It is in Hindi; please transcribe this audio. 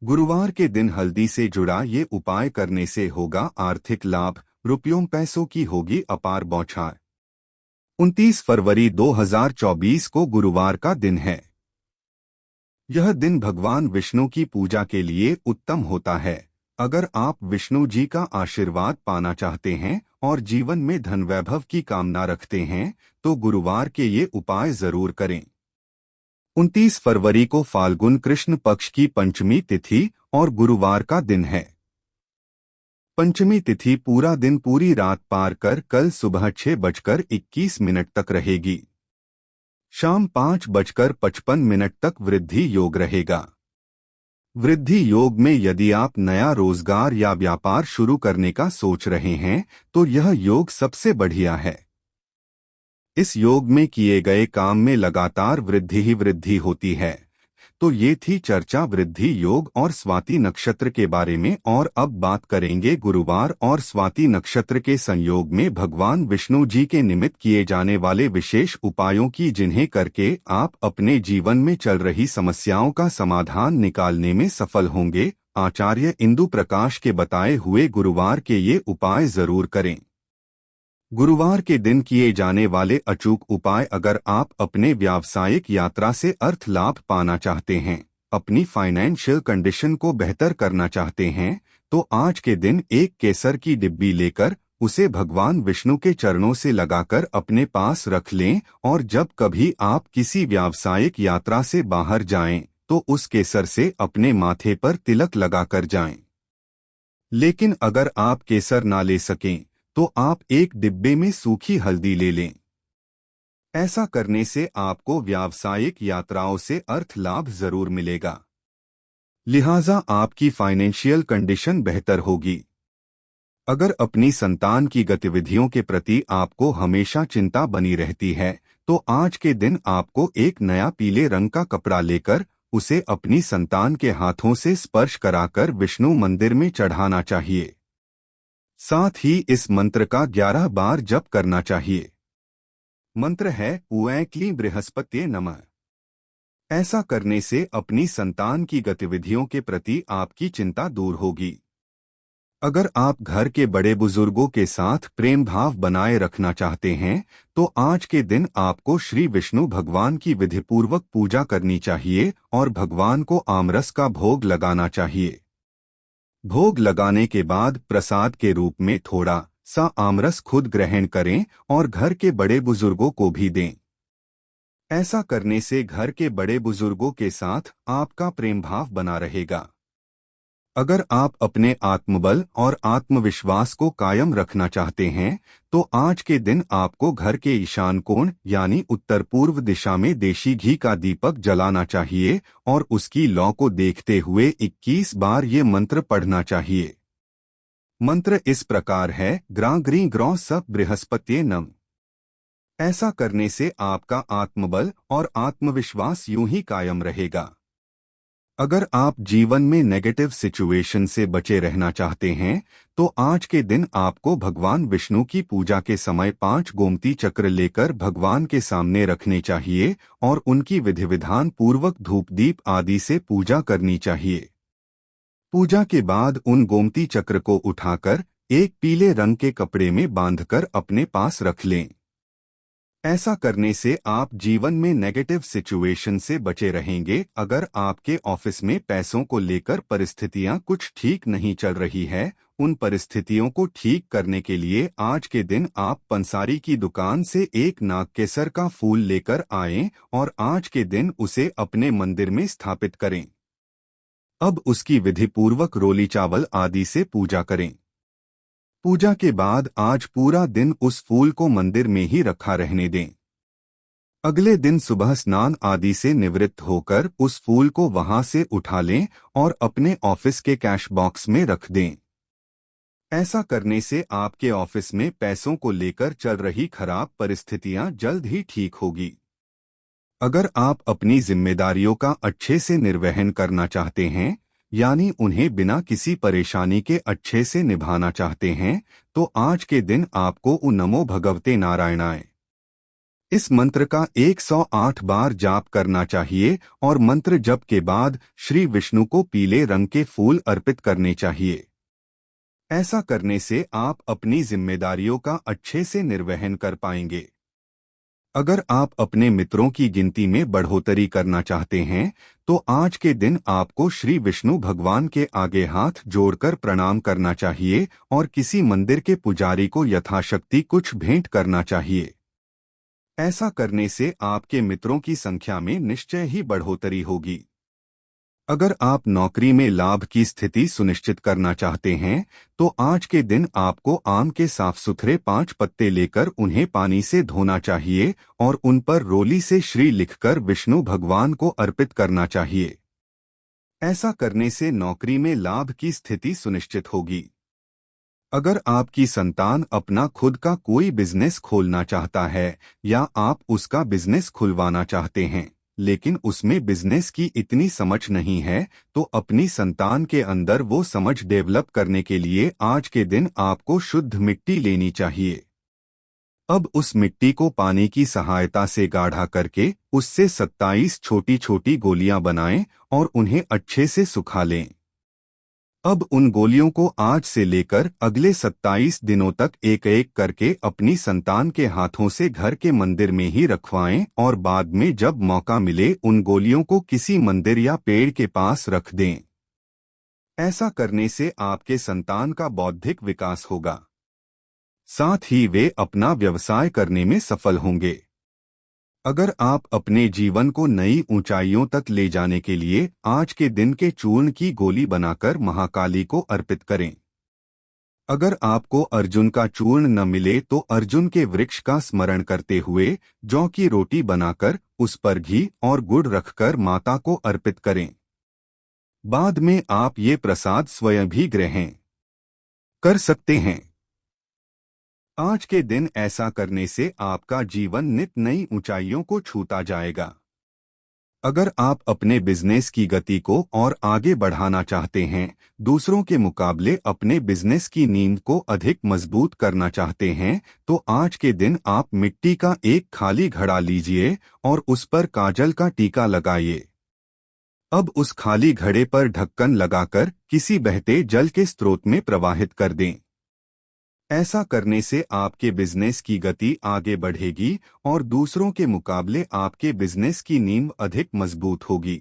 गुरुवार के दिन हल्दी से जुड़ा ये उपाय करने से होगा आर्थिक लाभ, रुपयों पैसों की होगी अपार बौछार। 29 फरवरी 2024 को गुरुवार का दिन है। यह दिन भगवान विष्णु की पूजा के लिए उत्तम होता है। अगर आप विष्णु जी का आशीर्वाद पाना चाहते हैं और जीवन में धन वैभव की कामना रखते हैं तो गुरुवार के ये उपाय जरूर करें। 29 फरवरी को फाल्गुन कृष्ण पक्ष की पंचमी तिथि और गुरुवार का दिन है। पंचमी तिथि पूरा दिन पूरी रात पार कर कल सुबह 6:21 तक रहेगी। शाम 5:55 तक वृद्धि योग रहेगा। वृद्धि योग में यदि आप नया रोजगार या व्यापार शुरू करने का सोच रहे हैं तो यह योग सबसे बढ़िया है। इस योग में किए गए काम में लगातार वृद्धि ही वृद्धि होती है। तो ये थी चर्चा वृद्धि योग और स्वाति नक्षत्र के बारे में, और अब बात करेंगे गुरुवार और स्वाति नक्षत्र के संयोग में भगवान विष्णु जी के निमित्त किए जाने वाले विशेष उपायों की, जिन्हें करके आप अपने जीवन में चल रही समस्याओं का समाधान निकालने में सफल होंगे। आचार्य इंदु प्रकाश के बताए हुए गुरुवार के ये उपाय जरूर करें। गुरुवार के दिन किए जाने वाले अचूक उपाय। अगर आप अपने व्यावसायिक यात्रा से अर्थ लाभ पाना चाहते हैं, अपनी फाइनेंशियल कंडीशन को बेहतर करना चाहते हैं, तो आज के दिन एक केसर की डिब्बी लेकर उसे भगवान विष्णु के चरणों से लगाकर अपने पास रख लें, और जब कभी आप किसी व्यावसायिक यात्रा से बाहर जाएं तो उस केसर से अपने माथे पर तिलक लगाकर जाएं। लेकिन अगर आप केसर ना ले सकें तो आप एक डिब्बे में सूखी हल्दी ले लें। ऐसा करने से आपको व्यावसायिक यात्राओं से अर्थ लाभ जरूर मिलेगा, लिहाजा आपकी फाइनेंशियल कंडीशन बेहतर होगी। अगर अपनी संतान की गतिविधियों के प्रति आपको हमेशा चिंता बनी रहती है तो आज के दिन आपको एक नया पीले रंग का कपड़ा लेकर उसे अपनी संतान के हाथों से स्पर्श कराकर विष्णु मंदिर में चढ़ाना चाहिए। साथ ही इस मंत्र का 11 बार जप करना चाहिए। मंत्र है ऊऐं क्लीं बृहस्पतये नमः। ऐसा करने से अपनी संतान की गतिविधियों के प्रति आपकी चिंता दूर होगी। अगर आप घर के बड़े बुजुर्गों के साथ प्रेम भाव बनाए रखना चाहते हैं तो आज के दिन आपको श्री विष्णु भगवान की विधिपूर्वक पूजा करनी चाहिए और भगवान को आमरस का भोग लगाना चाहिए। भोग लगाने के बाद प्रसाद के रूप में थोड़ा सा आमरस खुद ग्रहण करें और घर के बड़े बुजुर्गों को भी दें। ऐसा करने से घर के बड़े बुजुर्गों के साथ आपका प्रेम भाव बना रहेगा। अगर आप अपने आत्मबल और आत्मविश्वास को कायम रखना चाहते हैं तो आज के दिन आपको घर के ईशान कोण यानी उत्तर पूर्व दिशा में देशी घी का दीपक जलाना चाहिए और उसकी लौ को देखते हुए 21 बार ये मंत्र पढ़ना चाहिए। मंत्र इस प्रकार है, ग्रां ग्रीं ग्रौं सप बृहस्पतये नम। ऐसा करने से आपका आत्मबल और आत्मविश्वास यूं ही कायम रहेगा। अगर आप जीवन में नेगेटिव सिचुएशन से बचे रहना चाहते हैं तो आज के दिन आपको भगवान विष्णु की पूजा के समय 5 गोमती चक्र लेकर भगवान के सामने रखने चाहिए और उनकी विधि विधान पूर्वक धूप दीप आदि से पूजा करनी चाहिए। पूजा के बाद उन गोमती चक्र को उठाकर एक पीले रंग के कपड़े में बांधकर अपने पास रख लें। ऐसा करने से आप जीवन में नेगेटिव सिचुएशन से बचे रहेंगे। अगर आपके ऑफिस में पैसों को लेकर परिस्थितियां कुछ ठीक नहीं चल रही है, उन परिस्थितियों को ठीक करने के लिए आज के दिन आप पंसारी की दुकान से एक नागकेसर का फूल लेकर आएं और आज के दिन उसे अपने मंदिर में स्थापित करें। अब उसकी विधिपूर्वक रोली चावल आदि से पूजा करें। पूजा के बाद आज पूरा दिन उस फूल को मंदिर में ही रखा रहने दें। अगले दिन सुबह स्नान आदि से निवृत्त होकर उस फूल को वहां से उठा लें और अपने ऑफिस के कैश बॉक्स में रख दें। ऐसा करने से आपके ऑफिस में पैसों को लेकर चल रही खराब परिस्थितियां जल्द ही ठीक होगी। अगर आप अपनी जिम्मेदारियों का अच्छे से निर्वहन करना चाहते हैं, यानी उन्हें बिना किसी परेशानी के अच्छे से निभाना चाहते हैं, तो आज के दिन आपको उ नमो भगवते नारायणाय इस मंत्र का 108 बार जाप करना चाहिए और मंत्र जप के बाद श्री विष्णु को पीले रंग के फूल अर्पित करने चाहिए। ऐसा करने से आप अपनी जिम्मेदारियों का अच्छे से निर्वहन कर पाएंगे। अगर आप अपने मित्रों की गिनती में बढ़ोतरी करना चाहते हैं तो आज के दिन आपको श्री विष्णु भगवान के आगे हाथ जोड़कर प्रणाम करना चाहिए और किसी मंदिर के पुजारी को यथाशक्ति कुछ भेंट करना चाहिए। ऐसा करने से आपके मित्रों की संख्या में निश्चय ही बढ़ोतरी होगी। अगर आप नौकरी में लाभ की स्थिति सुनिश्चित करना चाहते हैं तो आज के दिन आपको आम के साफ सुथरे 5 पत्ते लेकर उन्हें पानी से धोना चाहिए और उन पर रोली से श्री लिखकर विष्णु भगवान को अर्पित करना चाहिए। ऐसा करने से नौकरी में लाभ की स्थिति सुनिश्चित होगी। अगर आपकी संतान अपना खुद का कोई बिजनेस खोलना चाहता है या आप उसका बिजनेस खुलवाना चाहते हैं लेकिन उसमें बिजनेस की इतनी समझ नहीं है तो अपनी संतान के अंदर वो समझ डेवलप करने के लिए आज के दिन आपको शुद्ध मिट्टी लेनी चाहिए। अब उस मिट्टी को पानी की सहायता से गाढ़ा करके उससे 27 छोटी छोटी गोलियां बनाएं और उन्हें अच्छे से सुखा लें। अब उन गोलियों को आज से लेकर अगले 27 दिनों तक एक एक करके अपनी संतान के हाथों से घर के मंदिर में ही रखवाएं और बाद में जब मौका मिले उन गोलियों को किसी मंदिर या पेड़ के पास रख दें। ऐसा करने से आपके संतान का बौद्धिक विकास होगा, साथ ही वे अपना व्यवसाय करने में सफल होंगे। अगर आप अपने जीवन को नई ऊंचाइयों तक ले जाने के लिए आज के दिन के चूर्ण की गोली बनाकर महाकाली को अर्पित करें। अगर आपको अर्जुन का चूर्ण न मिले तो अर्जुन के वृक्ष का स्मरण करते हुए जौ की रोटी बनाकर उस पर घी और गुड़ रखकर माता को अर्पित करें। बाद में आप ये प्रसाद स्वयं भी ग्रहण कर सकते हैं। आज के दिन ऐसा करने से आपका जीवन नित नई ऊंचाइयों को छूता जाएगा। अगर आप अपने बिजनेस की गति को और आगे बढ़ाना चाहते हैं, दूसरों के मुकाबले अपने बिजनेस की नींव को अधिक मजबूत करना चाहते हैं, तो आज के दिन आप मिट्टी का एक खाली घड़ा लीजिए और उस पर काजल का टीका लगाइए। अब उस खाली घड़े पर ढक्कन लगाकर किसी बहते जल के स्रोत में प्रवाहित कर दें। ऐसा करने से आपके बिजनेस की गति आगे बढ़ेगी और दूसरों के मुकाबले आपके बिजनेस की नींव अधिक मजबूत होगी।